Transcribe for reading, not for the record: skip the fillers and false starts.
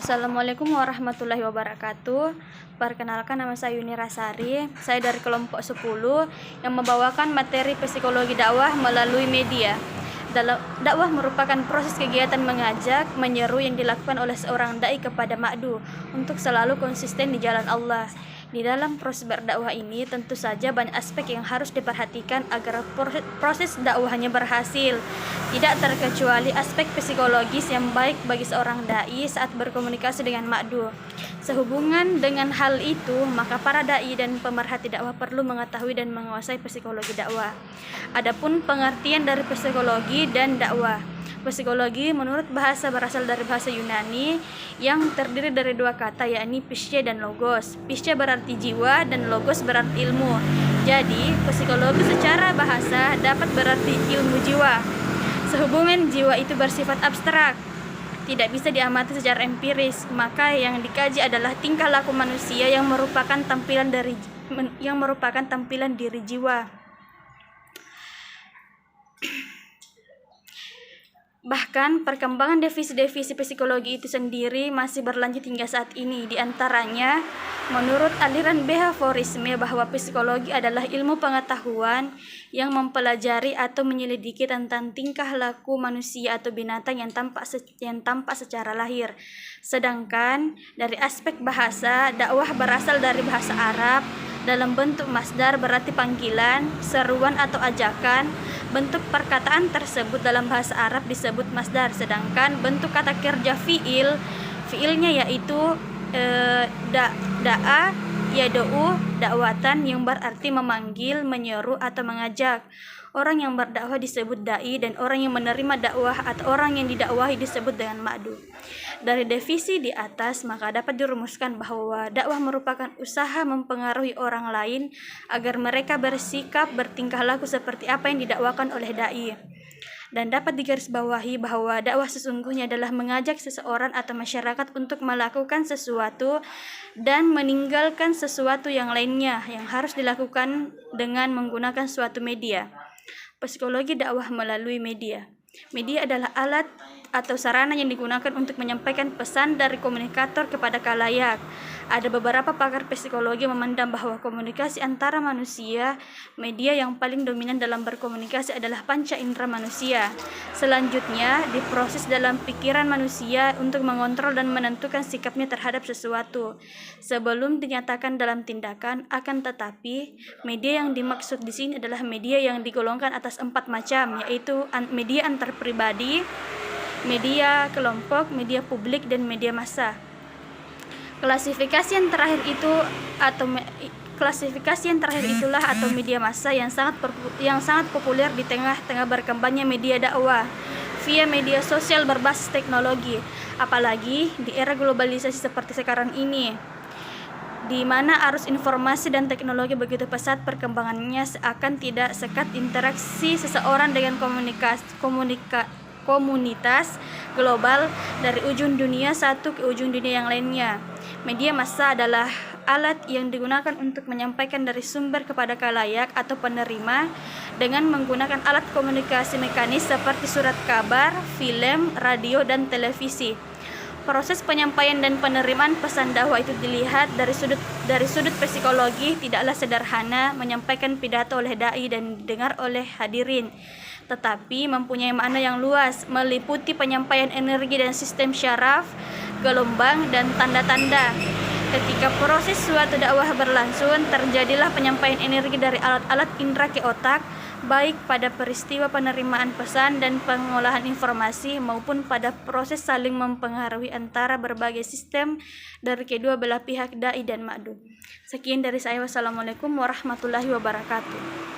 Assalamualaikum warahmatullahi wabarakatuh. Perkenalkan, nama saya Yuni Rasari. Saya dari kelompok 10 yang membawakan materi psikologi dakwah melalui media. Dakwah merupakan proses kegiatan mengajak, menyeru yang dilakukan oleh seorang dai kepada ma'du untuk selalu konsisten di jalan Allah. Di dalam proses berdakwah ini tentu saja banyak aspek yang harus diperhatikan agar proses dakwahnya berhasil. Tidak terkecuali aspek psikologis yang baik bagi seorang dai saat berkomunikasi dengan ma'du. Sehubungan dengan hal itu, maka para dai dan pemerhati dakwah perlu mengetahui dan menguasai psikologi dakwah. Adapun pengertian dari psikologi dan dakwah. Psikologi menurut bahasa berasal dari bahasa Yunani yang terdiri dari dua kata, yakni psyche dan logos. Psyche berarti jiwa dan logos berarti ilmu. Jadi, psikologi secara bahasa dapat berarti ilmu jiwa. Sehubungan jiwa itu bersifat abstrak, tidak bisa diamati secara empiris, maka yang dikaji adalah tingkah laku manusia yang merupakan tampilan diri jiwa. Bahkan perkembangan definisi psikologi itu sendiri masih berlanjut hingga saat ini. Di antaranya, menurut aliran behaviorisme bahwa psikologi adalah ilmu pengetahuan yang mempelajari atau menyelidiki tentang tingkah laku manusia atau binatang yang tampak secara lahir. Sedangkan dari aspek bahasa, dakwah berasal dari bahasa Arab dalam bentuk masdar berarti panggilan, seruan atau ajakan. Bentuk perkataan tersebut dalam bahasa Arab disebut masdar, sedangkan bentuk kata kerja fiilnya yaitu da'a yad'u dakwatan yang berarti memanggil, menyeru atau mengajak. Orang yang berdakwah disebut dai dan orang yang menerima dakwah atau orang yang didakwahi disebut dengan ma'du. Dari definisi di atas, maka dapat dirumuskan bahwa dakwah merupakan usaha mempengaruhi orang lain agar mereka bersikap, bertingkah laku seperti apa yang didakwakan oleh dai. Dan dapat digarisbawahi bahwa dakwah sesungguhnya adalah mengajak seseorang atau masyarakat untuk melakukan sesuatu dan meninggalkan sesuatu yang lainnya yang harus dilakukan dengan menggunakan suatu media. Psikologi dakwah melalui media. Media adalah alat atau sarana yang digunakan untuk menyampaikan pesan dari komunikator kepada khalayak. Ada beberapa pakar psikologi memandang bahwa komunikasi antara manusia, media yang paling dominan dalam berkomunikasi adalah panca indera manusia. Selanjutnya, diproses dalam pikiran manusia untuk mengontrol dan menentukan sikapnya terhadap sesuatu sebelum dinyatakan dalam tindakan. Akan tetapi, media yang dimaksud di sini adalah media yang digolongkan atas 4 macam, yaitu media antar pribadi, media kelompok, media publik, dan media massa. Klasifikasi yang terakhir itulah atau media massa yang sangat populer di tengah-tengah berkembangnya media dakwah via media sosial berbasis teknologi, apalagi di era globalisasi seperti sekarang ini, di mana arus informasi dan teknologi begitu pesat perkembangannya, seakan tidak sekat interaksi seseorang dengan komunitas global dari ujung dunia satu ke ujung dunia yang lainnya. Media massa adalah alat yang digunakan untuk menyampaikan dari sumber kepada khalayak atau penerima dengan menggunakan alat komunikasi mekanis seperti surat kabar, film, radio, dan televisi. Proses penyampaian dan penerimaan pesan dakwah itu dilihat dari sudut psikologi tidaklah sederhana menyampaikan pidato oleh dai dan didengar oleh hadirin, tetapi mempunyai makna yang luas, meliputi penyampaian energi dan sistem syaraf, gelombang, dan tanda-tanda. Ketika proses suatu dakwah berlangsung, terjadilah penyampaian energi dari alat-alat indera ke otak, baik pada peristiwa penerimaan pesan dan pengolahan informasi maupun pada proses saling mempengaruhi antara berbagai sistem dari kedua belah pihak dai dan ma'du. Sekian dari saya. Wassalamualaikum warahmatullahi wabarakatuh.